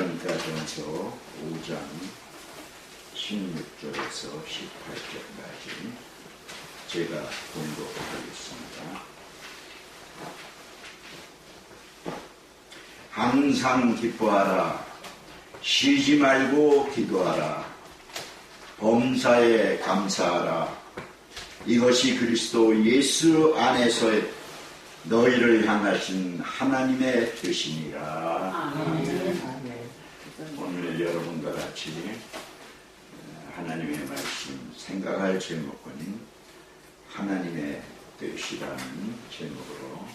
데살로니가전서 5장 16절에서 18절까지 제가 봉독하겠습니다. 항상 기뻐하라. 쉬지 말고 기도하라. 범사에 감사하라. 이것이 그리스도 예수 안에서의 너희를 향하신 하나님의 뜻이니라. 아멘. 오늘 여러분과 같이 하나님의 말씀 생각할 제목은 하나님의 뜻이라는 제목으로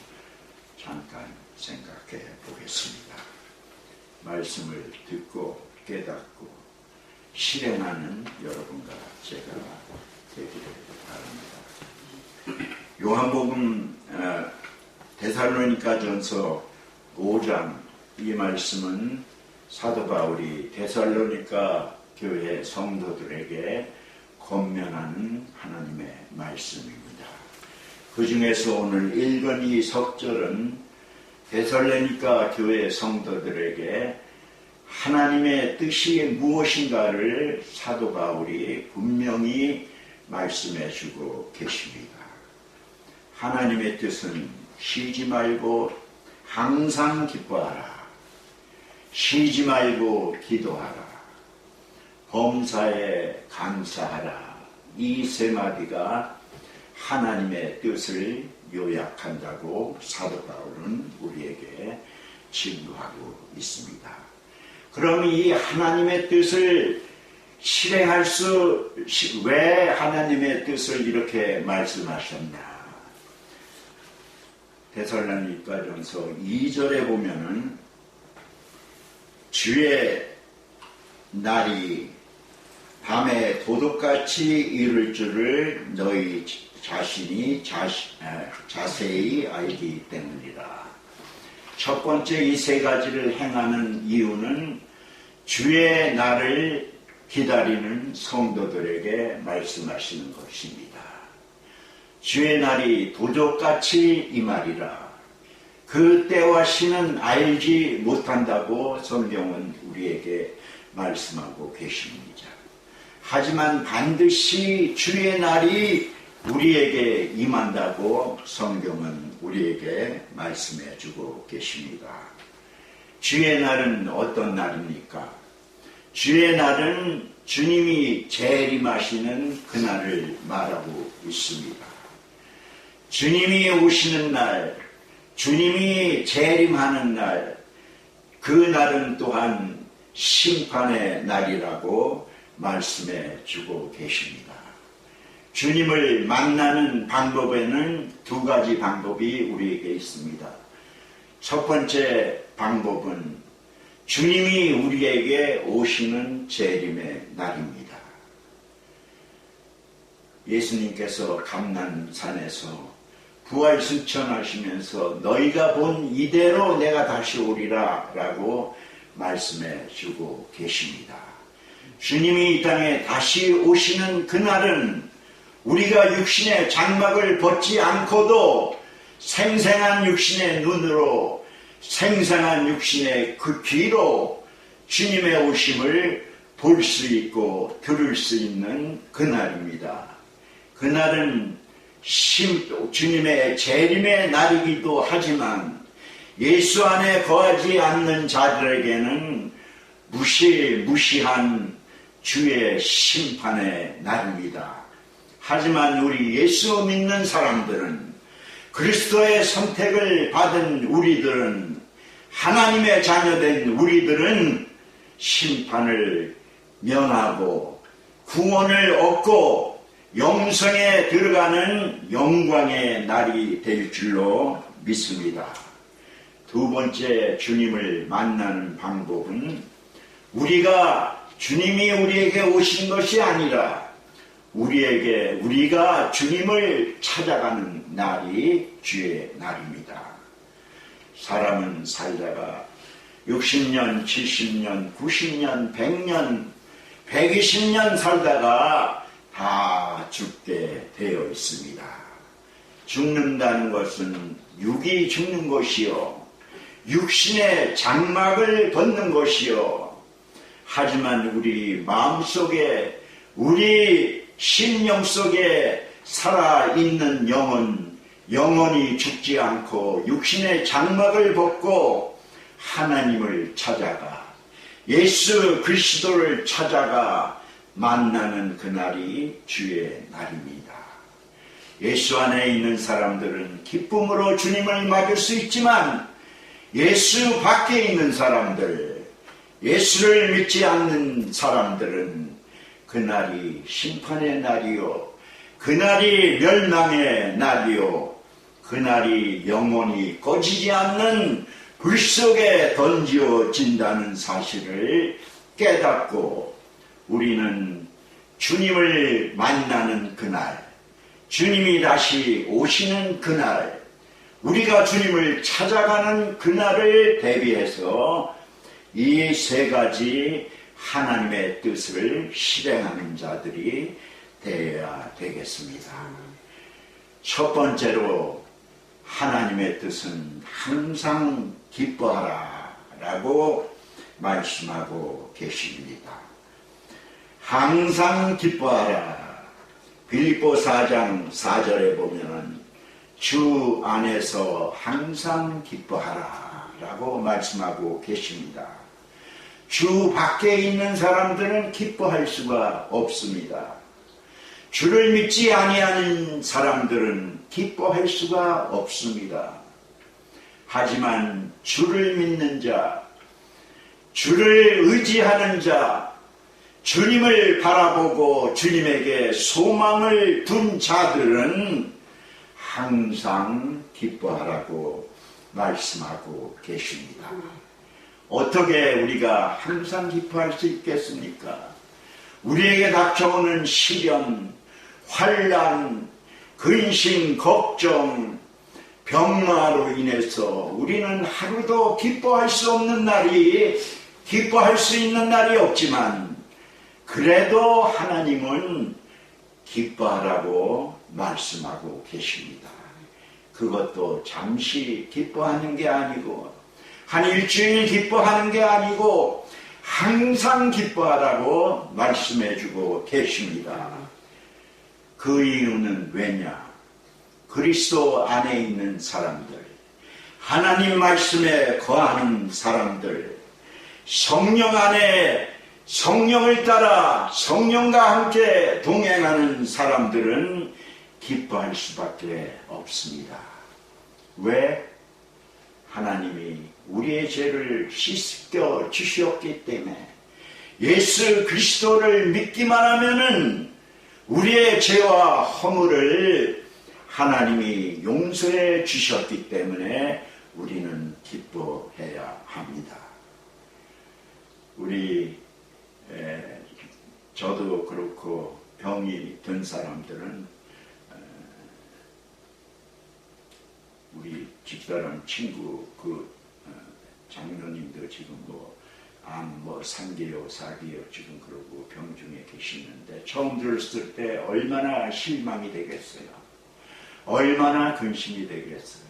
잠깐 생각해 보겠습니다. 말씀을 듣고 깨닫고 실행하는 여러분과 제가 되기를 바랍니다. 요한복음 데살로니가전서 5장 이 말씀은 사도 바울이 데살로니가 교회 성도들에게 권면하는 하나님의 말씀입니다. 그 중에서 오늘 읽은 이 석절은 데살로니가 교회 성도들에게 하나님의 뜻이 무엇인가를 사도 바울이 분명히 말씀해 주고 계십니다. 하나님의 뜻은 쉬지 말고 항상 기뻐하라. 쉬지 말고 기도하라. 범사에 감사하라. 이 세 마디가 하나님의 뜻을 요약한다고 사도 바울은 우리에게 진도하고 있습니다. 그럼 이 하나님의 뜻을 실행할 왜 하나님의 뜻을 이렇게 말씀하셨나? 데살로니가전서 2절에 보면은 주의 날이 밤에 도둑같이 이룰 줄을 너희 자신이 자세히 알기 때문이라. 첫 번째 이 세 가지를 행하는 이유는 주의 날을 기다리는 성도들에게 말씀하시는 것입니다. 주의 날이 도적같이 임하리라. 그 때와 시는 알지 못한다고 성경은 우리에게 말씀하고 계십니다. 하지만 반드시 주의 날이 우리에게 임한다고 성경은 우리에게 말씀해 주고 계십니다. 주의 날은 어떤 날입니까? 주의 날은 주님이 재림하시는 그날을 말하고 있습니다. 주님이 오시는 날, 주님이 재림하는 날, 그 날은 또한 심판의 날이라고 말씀해 주고 계십니다. 주님을 만나는 방법에는 두 가지 방법이 우리에게 있습니다. 첫 번째 방법은 주님이 우리에게 오시는 재림의 날입니다. 예수님께서 감난산에서 부활승천하시면서 너희가 본 이대로 내가 다시 오리라 라고 말씀해 주고 계십니다. 주님이 이 땅에 다시 오시는 그날은 우리가 육신의 장막을 벗지 않고도 생생한 육신의 눈으로 생생한 육신의 그 귀로 주님의 오심을 볼 수 있고 들을 수 있는 그날입니다. 그날은 주님의 재림의 날이기도 하지만 예수 안에 거하지 않는 자들에게는 무시한 주의 심판의 날입니다. 하지만 우리 예수 믿는 사람들은, 그리스도의 선택을 받은 우리들은, 하나님의 자녀된 우리들은 심판을 면하고 구원을 얻고 영생에 들어가는 영광의 날이 될 줄로 믿습니다. 두 번째 주님을 만나는 방법은 주님이 우리에게 오신 것이 아니라 우리가 주님을 찾아가는 날이 주의 날입니다. 사람은 살다가 60년, 70년, 90년, 100년, 120년 살다가 다 죽게 되어 있습니다. 죽는다는 것은 육이 죽는 것이요, 육신의 장막을 벗는 것이요. 하지만 우리 마음속에, 우리 심령 속에 살아있는 영은 영원히 죽지 않고 육신의 장막을 벗고 하나님을 찾아가, 예수 그리스도를 찾아가 만나는 그날이 주의 날입니다. 예수 안에 있는 사람들은 기쁨으로 주님을 맞을 수 있지만, 예수 밖에 있는 사람들, 예수를 믿지 않는 사람들은 그날이 심판의 날이요, 그날이 멸망의 날이요, 그날이 영원히 꺼지지 않는 불 속에 던져진다는 사실을 깨닫고, 우리는 주님을 만나는 그날, 주님이 다시 오시는 그날, 우리가 주님을 찾아가는 그날을 대비해서 이 세 가지 하나님의 뜻을 실행하는 자들이 되어야 되겠습니다. 첫 번째로 하나님의 뜻은 항상 기뻐하라 라고 말씀하고 계십니다. 항상 기뻐하라. 빌립보 4장 4절에 보면은 주 안에서 항상 기뻐하라 라고 말씀하고 계십니다. 주 밖에 있는 사람들은 기뻐할 수가 없습니다. 주를 믿지 아니하는 사람들은 기뻐할 수가 없습니다. 하지만 주를 믿는 자, 주를 의지하는 자, 주님을 바라보고 주님에게 소망을 둔 자들은 항상 기뻐하라고 말씀하고 계십니다. 어떻게 우리가 항상 기뻐할 수 있겠습니까? 우리에게 닥쳐오는 시련, 환난, 근심, 걱정, 병마로 인해서 우리는 하루도 기뻐할 수 없는 날이, 기뻐할 수 있는 날이 없지만, 그래도 하나님은 기뻐하라고 말씀하고 계십니다. 그것도 잠시 기뻐하는 게 아니고, 한 일주일 기뻐하는 게 아니고 항상 기뻐하라고 말씀해주고 계십니다. 그 이유는 왜냐? 그리스도 안에 있는 사람들, 하나님 말씀에 거하는 사람들, 성령 안에 성령을 따라 성령과 함께 동행하는 사람들은 기뻐할 수밖에 없습니다. 왜? 하나님이 우리의 죄를 씻겨 주셨기 때문에, 예수 그리스도를 믿기만 하면은 우리의 죄와 허물을 하나님이 용서해 주셨기 때문에 우리는 기뻐해야 합니다. 저도 그렇고 병이 든 사람들은, 우리 집사람 친구 장로님도 지금 상기요 사기요 지금 그러고 병중에 계시는데, 처음 들었을 때 얼마나 실망이 되겠어요. 얼마나 근심이 되겠어요.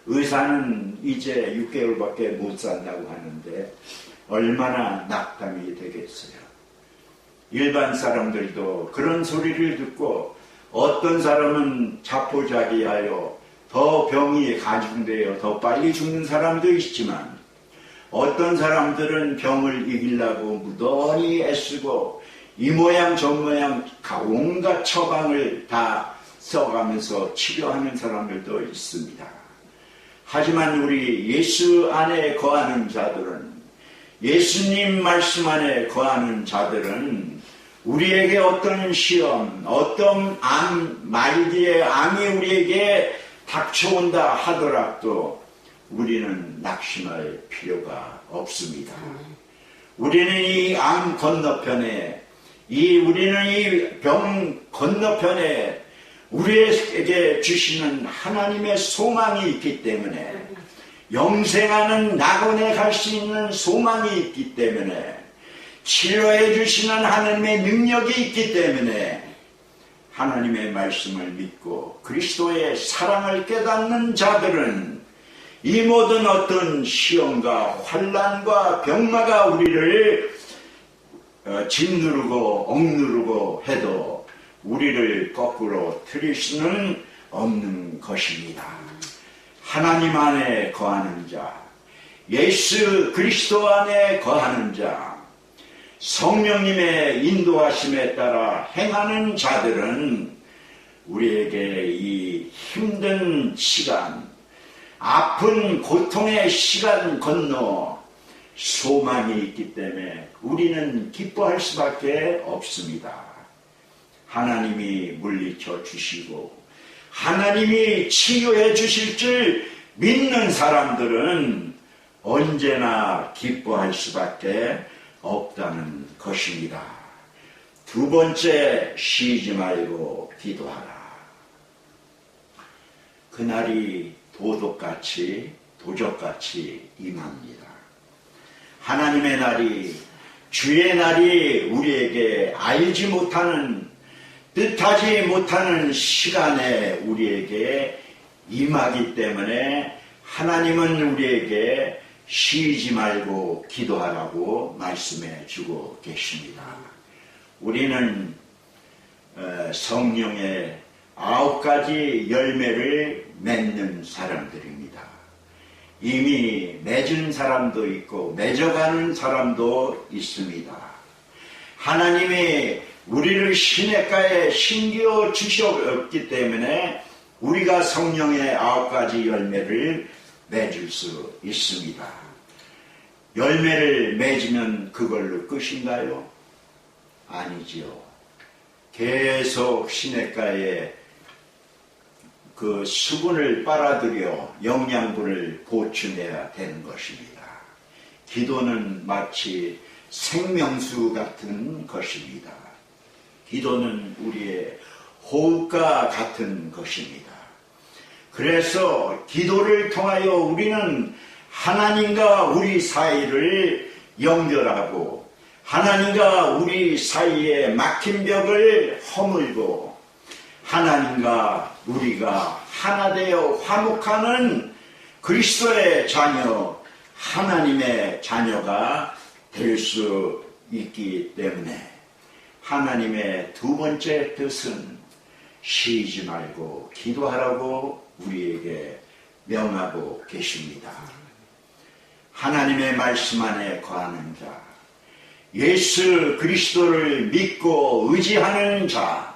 의사는 이제 6개월밖에 못 산다고 하는데 얼마나 낙담이 되겠어요. 일반 사람들도 그런 소리를 듣고, 어떤 사람은 자포자기하여 더 병이 가중되어 더 빨리 죽는 사람도 있지만, 어떤 사람들은 병을 이기려고 무던히 애쓰고 이 모양 저 모양 온갖 처방을 다 써가면서 치료하는 사람들도 있습니다. 하지만 우리 예수 안에 거하는 자들은, 예수님 말씀 안에 거하는 자들은 우리에게 어떤 시험, 어떤 말기의 암이 우리에게 닥쳐온다 하더라도 우리는 낙심할 필요가 없습니다. 우리는 이 암 건너편에, 우리는 이 병 건너편에 우리에게 주시는 하나님의 소망이 있기 때문에, 영생하는 낙원에 갈 수 있는 소망이 있기 때문에, 치료해 주시는 하나님의 능력이 있기 때문에 하나님의 말씀을 믿고 그리스도의 사랑을 깨닫는 자들은 이 모든 어떤 시험과 환난과 병마가 우리를 짓누르고 억누르고 해도 우리를 거꾸로 틀릴 수는 없는 것입니다. 하나님 안에 거하는 자, 예수 그리스도 안에 거하는 자, 성령님의 인도하심에 따라 행하는 자들은 우리에게 이 힘든 시간, 아픈 고통의 시간 건너 소망이 있기 때문에 우리는 기뻐할 수밖에 없습니다. 하나님이 물리쳐 주시고 하나님이 치유해 주실 줄 믿는 사람들은 언제나 기뻐할 수밖에 없다는 것입니다. 두 번째, 쉬지 말고 기도하라. 그날이 도적같이 임합니다. 하나님의 날이, 주의 날이 우리에게 알지 못하는, 뜻하지 못하는 시간에 우리에게 임하기 때문에 하나님은 우리에게 쉬지 말고 기도하라고 말씀해 주고 계십니다. 우리는 성령의 9가지 열매를 맺는 사람들입니다. 이미 맺은 사람도 있고 맺어가는 사람도 있습니다. 하나님이 우리를 시냇가에 심겨 주셨기 때문에 우리가 성령의 9가지 열매를 맺을 수 있습니다. 열매를 맺으면 그걸로 끝인가요? 아니지요. 계속 시냇가에 그 수분을 빨아들여 영양분을 보충해야 되는 것입니다. 기도는 마치 생명수 같은 것입니다. 기도는 우리의 호흡과 같은 것입니다. 그래서 기도를 통하여 우리는 하나님과 우리 사이를 연결하고 하나님과 우리 사이에 막힌 벽을 허물고 하나님과 우리가 하나 되어 화목하는 그리스도의 자녀, 하나님의 자녀가 될 수 있기 때문에 하나님의 두 번째 뜻은 쉬지 말고 기도하라고 우리에게 명하고 계십니다. 하나님의 말씀 안에 거하는 자, 예수 그리스도를 믿고 의지하는 자,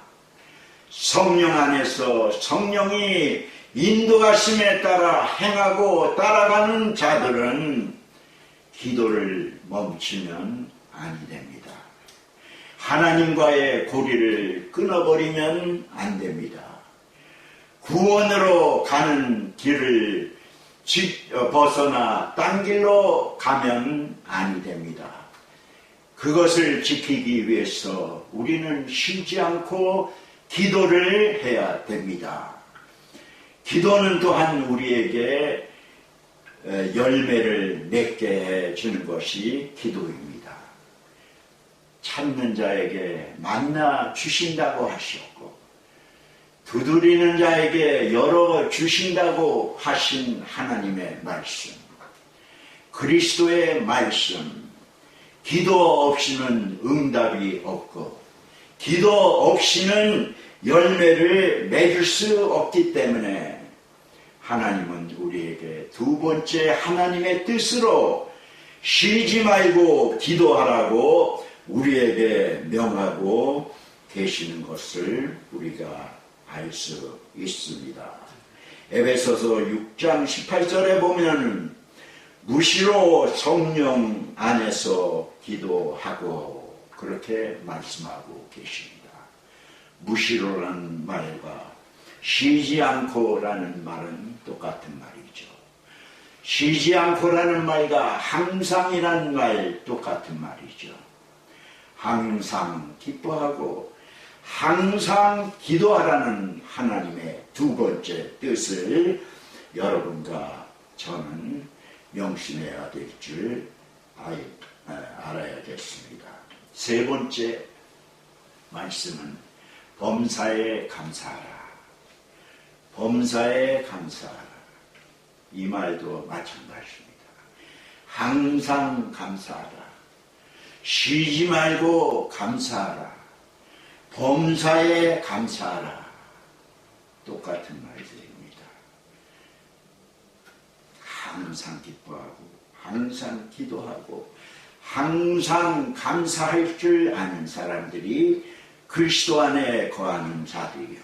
성령 안에서 성령이 인도하심에 따라 행하고 따라가는 자들은 기도를 멈추면 아니 됩니다. 하나님과의 고리를 끊어버리면 안 됩니다. 구원으로 가는 길을 벗어나 딴 길로 가면 아니 됩니다. 그것을 지키기 위해서 우리는 쉬지 않고 기도를 해야 됩니다. 기도는 또한 우리에게 열매를 맺게 해주는 것이 기도입니다. 찾는 자에게 만나 주신다고 하셨고 두드리는 자에게 열어 주신다고 하신 하나님의 말씀, 그리스도의 말씀, 기도 없이는 응답이 없고 기도 없이는 열매를 맺을 수 없기 때문에 하나님은 우리에게 두 번째 하나님의 뜻으로 쉬지 말고 기도하라고 우리에게 명하고 계시는 것을 우리가 알 수 있습니다. 에베소서 6장 18절에 보면 무시로 성령 안에서 기도하고 그렇게 말씀하고 계십니다. 무시로라는 말과 쉬지 않고라는 말은 똑같은 말이죠. 쉬지 않고라는 말과 항상이라는 말 똑같은 말이죠. 항상 기뻐하고 항상 기도하라는 하나님의 두 번째 뜻을 여러분과 저는 명심해야 될 줄 알아야겠습니다. 세 번째 말씀은 범사에 감사하라. 범사에 감사하라. 이 말도 마찬가지입니다. 항상 감사하라. 쉬지 말고 감사하라. 범사에 감사하라. 똑같은 말들입니다. 항상 기뻐하고 항상 기도하고 항상 감사할 줄 아는 사람들이 그리스도 안에 거하는 자들이요,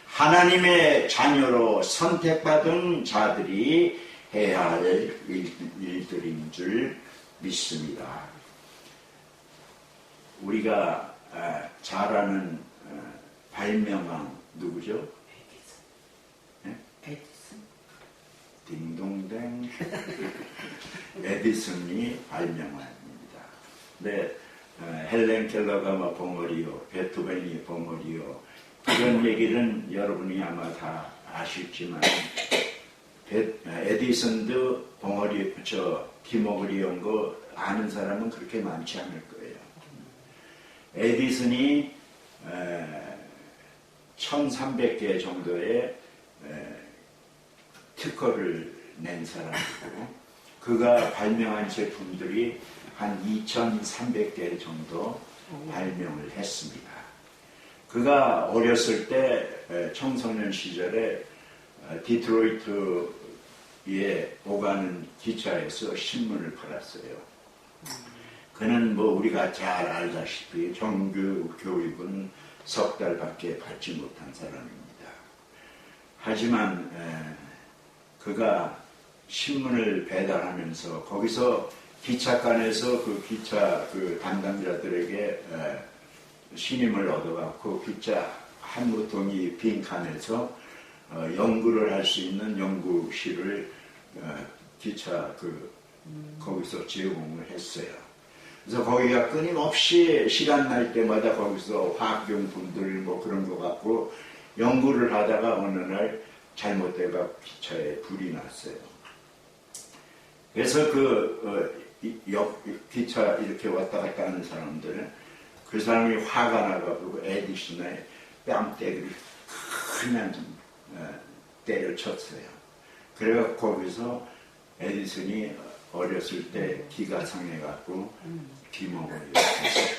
하나님의 자녀로 선택받은 자들이 해야 할 일들인 줄 믿습니다. 우리가 잘 아는 발명왕 누구죠? 에디슨. 딩동댕. 에디슨이 발명왕입니다. 네, 헬렌 켈러가 뭐 벙어리요, 베토벤이 벙어리요, 그런 얘기는 여러분이 아마 다 아실지만 에디슨도 벙어리, 기머거리 온 거 아는 사람은 그렇게 많지 않을 거예요. 에디슨이 1300개 정도의 특허를 낸 사람이고, 그가 발명한 제품들이 한 2300개 정도 발명을 했습니다. 그가 어렸을 때 청소년 시절에 디트로이트에 오가는 기차에서 신문을 팔았어요. 그는 뭐 우리가 잘 알다시피 정규 교육은 석 달밖에 받지 못한 사람입니다. 하지만 그가 신문을 배달하면서 거기서 기차간에서 그 기차 담당자들에게 신임을 얻어갖고 기차 한 모퉁이 빈 칸에서 연구를 할 수 있는 연구실을 기차 거기서 제공을 했어요. 그래서 거기가 끊임없이 시간 날 때마다 거기서 화학용품들 뭐 그런 거 갖고 연구를 하다가 어느 날 잘못돼가 기차에 불이 났어요. 그래서 기차 이렇게 왔다 갔다 하는 사람들은 그 사람이 화가 나가지고 에디슨의 뺨때기를 그냥 때려쳤어요. 그래서 거기서 에디슨이 어렸을 때 기가 상해갖고 귀머거리를 했어요.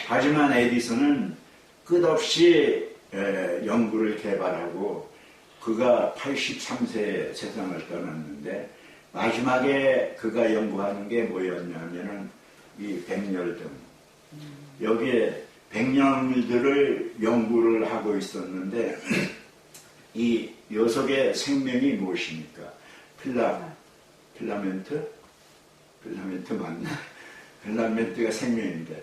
하지만 에디슨은 끝없이 연구를 개발하고 그가 83세에 세상을 떠났는데 마지막에 그가 연구하는 게 뭐였냐면은 이 백열등. 여기에 백열들을 연구를 하고 있었는데 이 녀석의 생명이 무엇입니까? 필라멘트 맞나? 필라멘트가 생명인데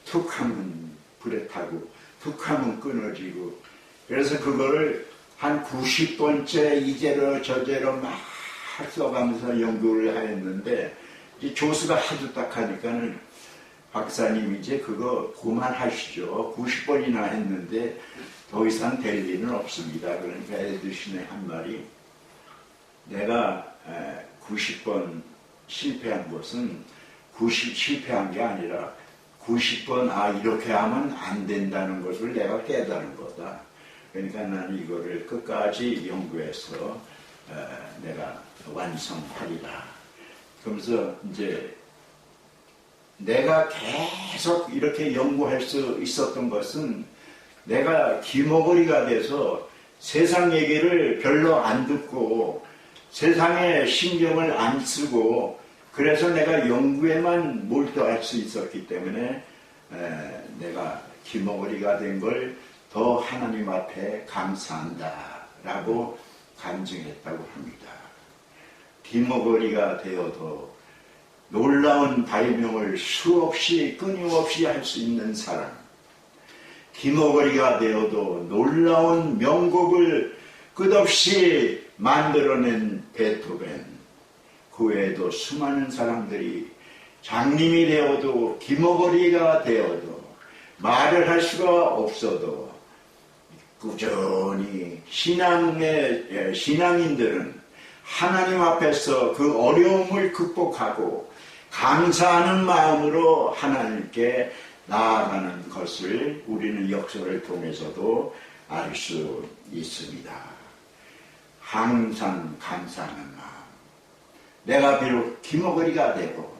툭 하면 불에 타고 툭 하면 끊어지고, 그래서 그거를 한 90번째 이제로 저제로 막 써가면서 연구를 하였는데 이제 조수가 하도 딱 하니까는 박사님 이제 그거 그만하시죠. 90번이나 했는데 더 이상 될 일은 없습니다. 그러니까 에디슨의 한 말이, 내가 90번 실패한 것은 실패한 게 아니라 90번 이렇게 하면 안 된다는 것을 내가 깨달은 거다. 그러니까 나는 이거를 끝까지 연구해서 내가 완성하리라. 그러면서 이제 내가 계속 이렇게 연구할 수 있었던 것은 내가 귀머거리가 돼서 세상 얘기를 별로 안 듣고 세상에 신경을 안 쓰고 그래서 내가 연구에만 몰두할 수 있었기 때문에 내가 귀머거리가 된 걸 더 하나님 앞에 감사한다라고 간증했다고 합니다. 귀머거리가 되어도 놀라운 발명을 수없이 끊임없이 할 수 있는 사람, 귀머거리가 되어도 놀라운 명곡을 끝없이 만들어낸 베토벤, 그 외에도 수많은 사람들이 장님이 되어도 귀머거리가 되어도 말을 할 수가 없어도 꾸준히 신앙인들은 하나님 앞에서 그 어려움을 극복하고 감사하는 마음으로 하나님께 나아가는 것을 우리는 역사를 통해서도 알 수 있습니다. 항상 감사하는 마음. 내가 비록 기머거리가 되고,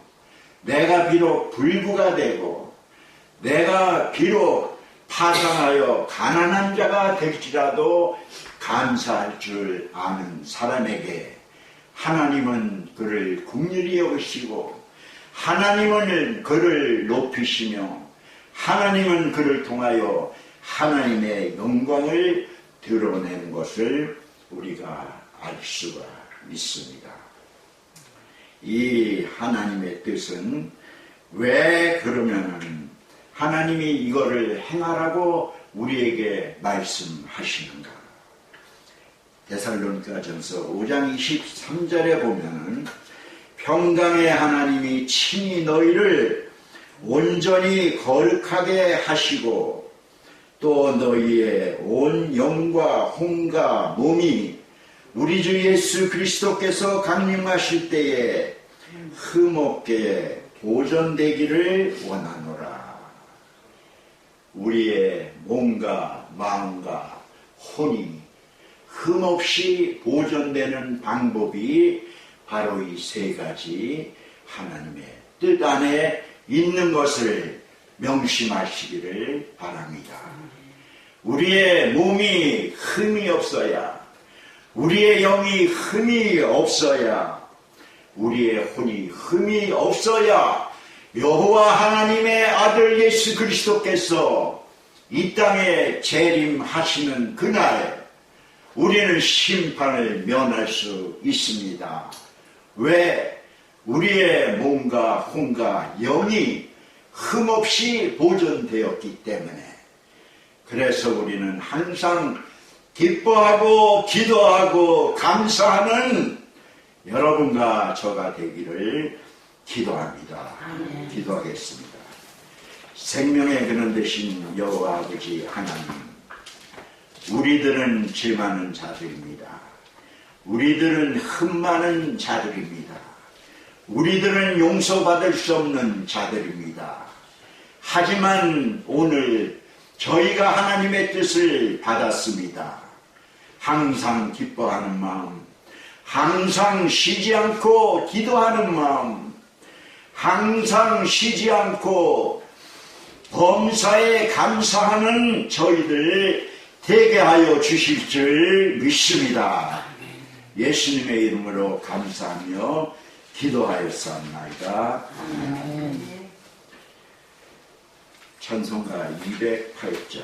내가 비록 불구가 되고, 내가 비록 파산하여 가난한 자가 될지라도 감사할 줄 아는 사람에게 하나님은 그를 긍휼히 여기시고, 하나님은 그를 높이시며, 하나님은 그를 통하여 하나님의 영광을 드러내는 것을 우리가 알 수가 있습니다. 이 하나님의 뜻은 왜 그러면은 하나님이 이거를 행하라고 우리에게 말씀하시는가? 데살로니가전서 5장 23절에 보면은 평강의 하나님이 친히 너희를 온전히 거룩하게 하시고 또 너희의 온 영과 혼과 몸이 우리 주 예수 그리스도께서 강림하실 때에 흠없게 보존되기를 원하노라. 우리의 몸과 마음과 혼이 흠없이 보존되는 방법이 바로 이 세 가지 하나님의 뜻 안에 있는 것을 명심하시기를 바랍니다. 우리의 몸이 흠이 없어야, 우리의 영이 흠이 없어야, 우리의 혼이 흠이 없어야 여호와 하나님의 아들 예수 그리스도께서 이 땅에 재림하시는 그날 우리는 심판을 면할 수 있습니다. 왜? 우리의 몸과 혼과 영이 흠없이 보존되었기 때문에. 그래서 우리는 항상 기뻐하고 기도하고 감사하는 여러분과 저가 되기를 기도합니다. 기도하겠습니다. 생명의 근원 되신 여호와 아버지 하나님, 우리들은 죄 많은 자들입니다. 우리들은 흠 많은 자들입니다. 우리들은 용서받을 수 없는 자들입니다. 하지만 오늘 저희가 하나님의 뜻을 받았습니다. 항상 기뻐하는 마음, 항상 쉬지 않고 기도하는 마음, 항상 쉬지 않고 범사에 감사하는 저희들 되게 하여 주실 줄 믿습니다. 예수님의 이름으로 감사하며 기도하였사옵나이다. 찬송가 208장